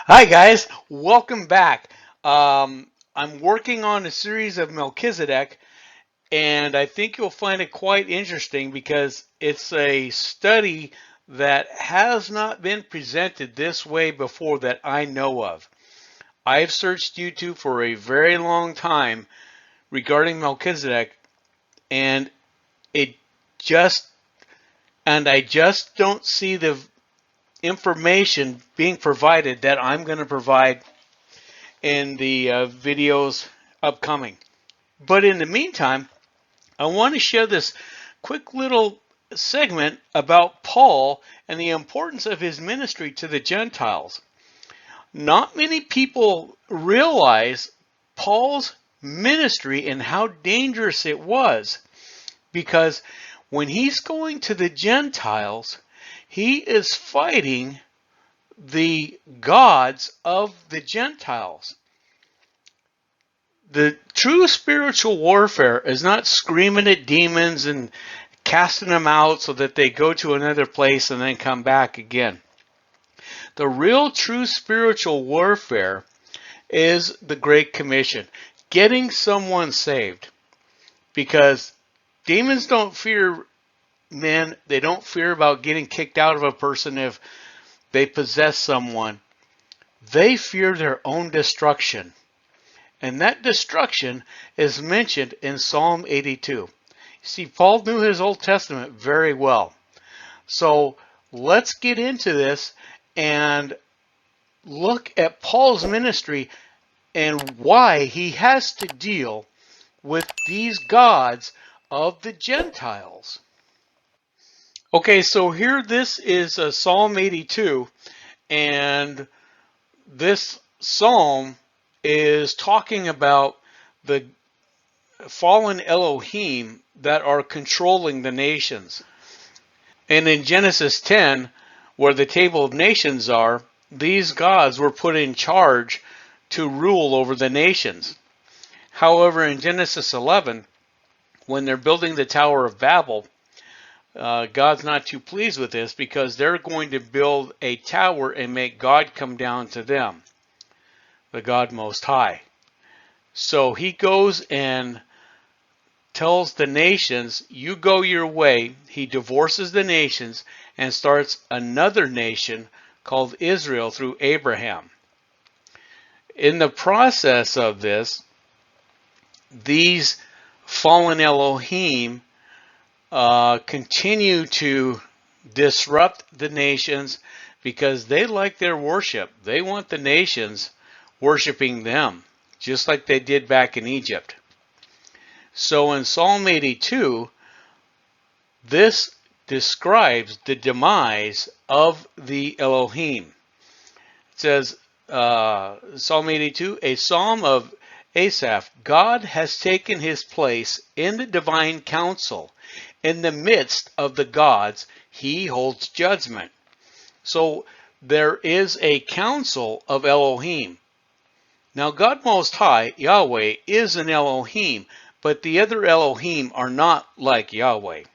Hi guys, welcome back. I'm working on a series of Melchizedek, and I think you'll find it quite interesting because it's a study that has not been presented this way before that I know of. I've searched YouTube for a very long time regarding Melchizedek, and it just I just don't see the information being provided that I'm going to provide in the videos upcoming. But in the meantime, I want to share this quick little segment about Paul and the importance of his ministry to the Gentiles. Not many people realize Paul's ministry and how dangerous it was, because when he's going to the Gentiles, he is fighting the gods of the Gentiles. The true spiritual warfare is not screaming at demons and casting them out so that they go to another place and then come back again. The real true spiritual warfare is the Great Commission, getting someone saved. Because demons don't fear men, they don't fear about getting kicked out of a person if they possess someone. They fear their own destruction. And that destruction is mentioned in Psalm 82. See, Paul knew his Old Testament very well. So let's get into this and look at Paul's ministry and why he has to deal with these gods of the Gentiles. Okay, so here this is Psalm 82, and this psalm is talking about the fallen Elohim that are controlling the nations. And in Genesis 10, where the table of nations are, these gods were put in charge to rule over the nations. However, in Genesis 11, when they're building the Tower of Babel, God's not too pleased with this because they're going to build a tower and make God come down to them, the God Most High. So he goes and tells the nations, you go your way. He divorces the nations and starts another nation called Israel through Abraham. In the process of this, these fallen Elohim continue to disrupt the nations because they like their worship. They want the nations worshiping them, just like they did back in Egypt. So in Psalm 82, this describes the demise of the Elohim. It says, Psalm 82, a psalm of Asaph, God has taken his place in the divine council. In the midst of the gods, he holds judgment. So there is a council of Elohim. Now God Most High, Yahweh, is an Elohim, but the other Elohim are not like Yahweh.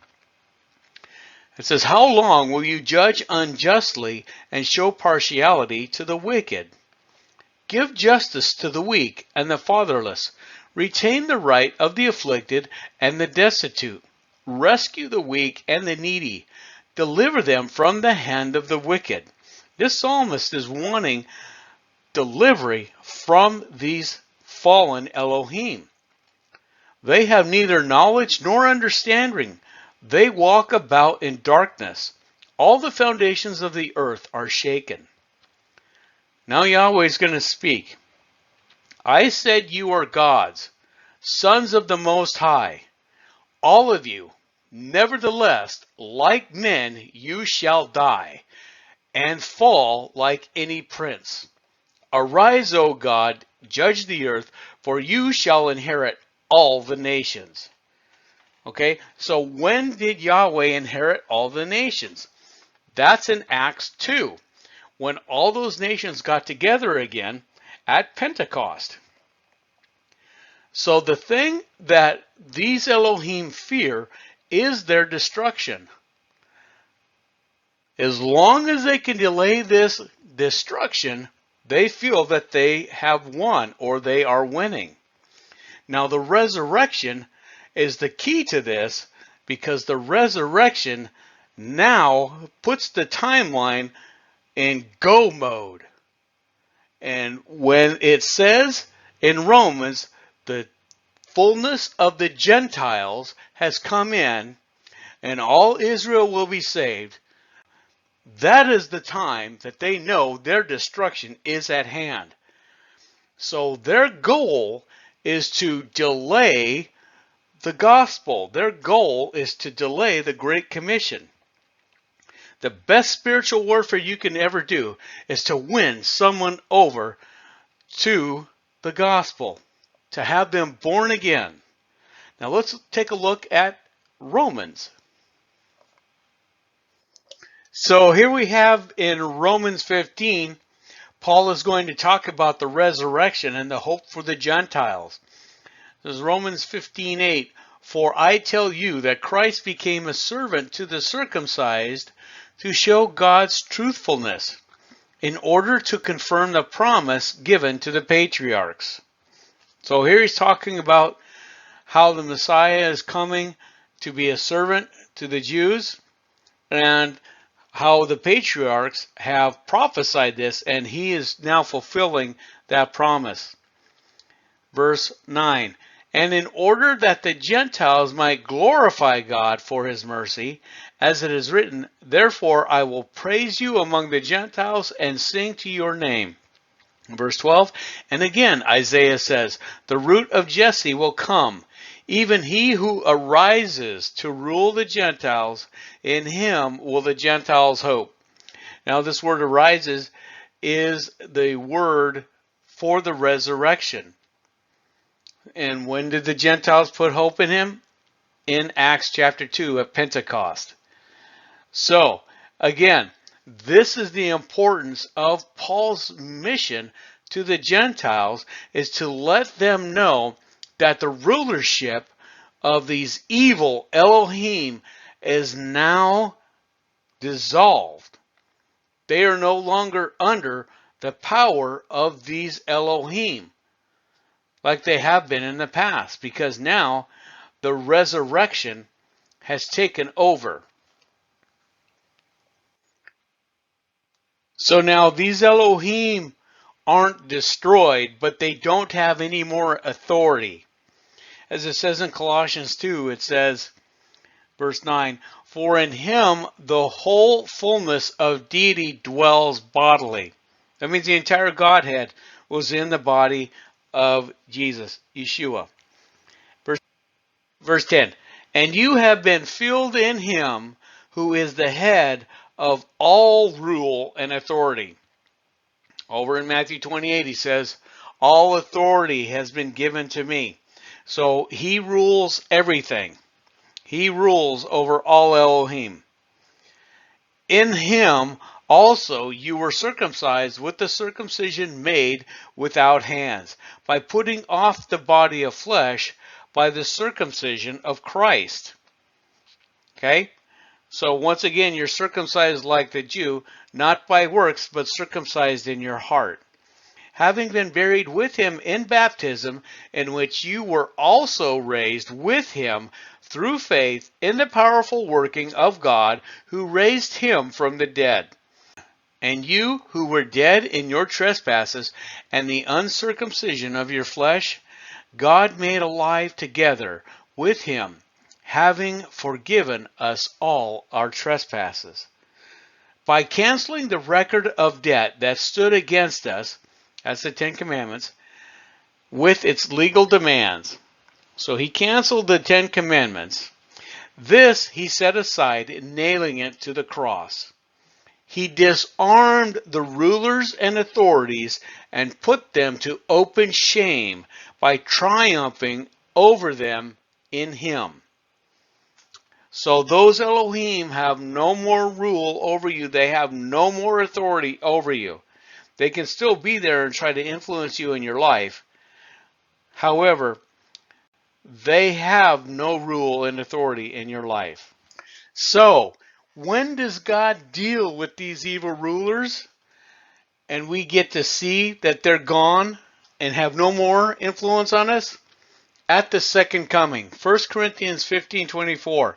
It says, how long will you judge unjustly and show partiality to the wicked? Give justice to the weak and the fatherless. Retain the right of the afflicted and the destitute. Rescue the weak and the needy. Deliver them from the hand of the wicked. This psalmist is wanting delivery from these fallen Elohim. They have neither knowledge nor understanding. They walk about in darkness. All the foundations of the earth are shaken. Now Yahweh is going to speak. I said you are gods, sons of the Most High. All of you, nevertheless, like men, you shall die, and fall like any prince. Arise, O God, judge the earth, for you shall inherit all the nations. Okay, so when did Yahweh inherit all the nations? That's in Acts 2, when all those nations got together again at Pentecost. So the thing that these Elohim fear is their destruction. As long as they can delay this destruction, They feel that they have won or they are winning. Now, the resurrection is the key to this because the resurrection now puts the timeline in go mode. And when it says in Romans, the fullness of the Gentiles has come in and all Israel will be saved, that is the time that they know their destruction is at hand. So their goal is to delay the gospel. Their goal is to delay the Great Commission. The best spiritual warfare you can ever do is to win someone over to the gospel, to have them born again. Now let's take a look at Romans. So here we have in Romans 15, Paul is going to talk about the resurrection and the hope for the Gentiles. This is Romans 15:8. For I tell you that Christ became a servant to the circumcised to show God's truthfulness, in order to confirm the promise given to the patriarchs. So here he's talking about how the Messiah is coming to be a servant to the Jews, and how the patriarchs have prophesied this, and he is now fulfilling that promise. Verse 9, and in order that the Gentiles might glorify God for his mercy, as it is written, therefore I will praise you among the Gentiles and sing to your name. Verse 12, and again Isaiah says, the root of Jesse will come, even he who arises to rule the Gentiles, in him will the Gentiles hope. Now this word arises is the word for the resurrection. And when did the Gentiles put hope in him? In Acts chapter 2 at Pentecost. So, again, this is the importance of Paul's mission to the Gentiles, is to let them know that the rulership of these evil Elohim is now dissolved. They are no longer under the power of these Elohim like they have been in the past, because now the resurrection has taken over. So now these Elohim aren't destroyed, but they don't have any more authority. As it says in Colossians 2, it says, verse 9, for in him the whole fullness of deity dwells bodily. That means the entire Godhead was in the body of Jesus, Yeshua. Verse 10, and you have been filled in him who is the head of all rule and authority. Over in Matthew 28, he says, all authority has been given to me. So he rules everything. He rules over all Elohim. In him also you were circumcised with the circumcision made without hands, by putting off the body of flesh by the circumcision of Christ. Okay? So once again, you're circumcised like the Jew, not by works, but circumcised in your heart. Having been buried with him in baptism, in which you were also raised with him through faith in the powerful working of God, who raised him from the dead. And you who were dead in your trespasses and the uncircumcision of your flesh, God made alive together with him, having forgiven us all our trespasses, by canceling the record of debt that stood against us, that's the Ten Commandments, with its legal demands. So he canceled the Ten Commandments. This he set aside, nailing it to the cross. He disarmed the rulers and authorities and put them to open shame by triumphing over them in him. So those Elohim have no more rule over you. They have no more authority over you. They can still be there and try to influence you in your life. However, they have no rule and authority in your life. So, when does God deal with these evil rulers and we get to see that they're gone and have no more influence on us at the second coming. 1 Corinthians 15:24.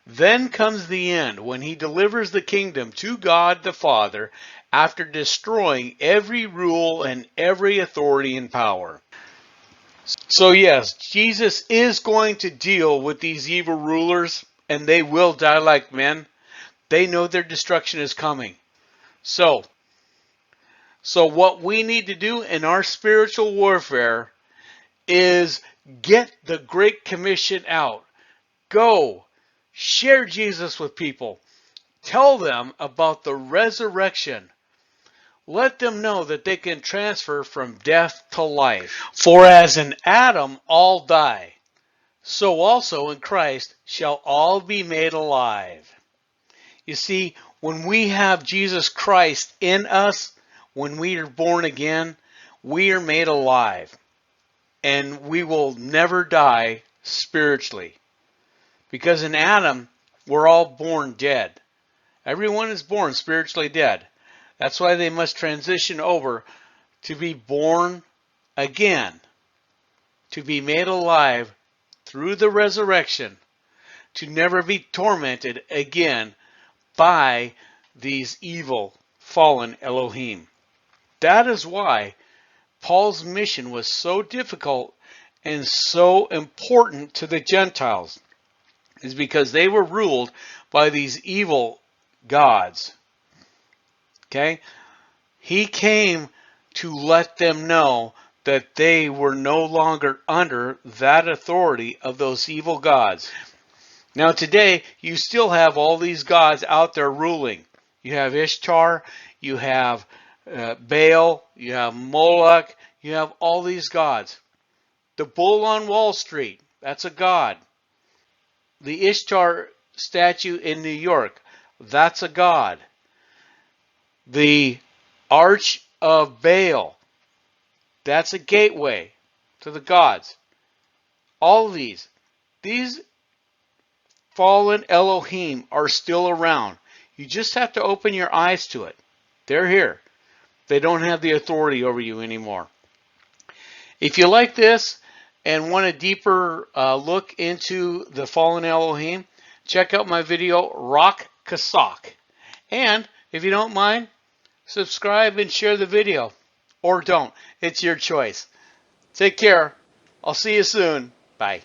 Then comes the end, when he delivers the kingdom to God the Father after destroying every rule and every authority and power. So yes, Jesus is going to deal with these evil rulers, and they will die like men. They know their destruction is coming. So what we need to do in our spiritual warfare is get the Great Commission out. Go, share Jesus with people. Tell them about the resurrection. Let them know that they can transfer from death to life. For as in Adam all die, so also in Christ shall all be made alive. You see, when we have Jesus Christ in us, when we are born again, we are made alive. And we will never die spiritually. Because in Adam, we're all born dead. Everyone is born spiritually dead. That's why they must transition over to be born again, to be made alive through the resurrection, to never be tormented again by these evil, fallen Elohim. That is why Paul's mission was so difficult and so important to the Gentiles, is because they were ruled by these evil gods. Okay? He came to let them know that they were no longer under that authority of those evil gods. Now today, you still have all these gods out there ruling. You have Ishtar, you have Baal, you have Moloch, you have all these gods. The bull on Wall Street, that's a god. The Ishtar statue in New York, that's a god. The Arch of Baal, that's a gateway to the gods. All of these fallen Elohim are still around. You just have to open your eyes to it. They're here. They don't have the authority over you anymore. If you like this and want a deeper look into the fallen Elohim, check out my video, Rock Kasak. And if you don't mind, subscribe and share the video. Or don't. It's your choice. Take care. I'll see you soon. Bye.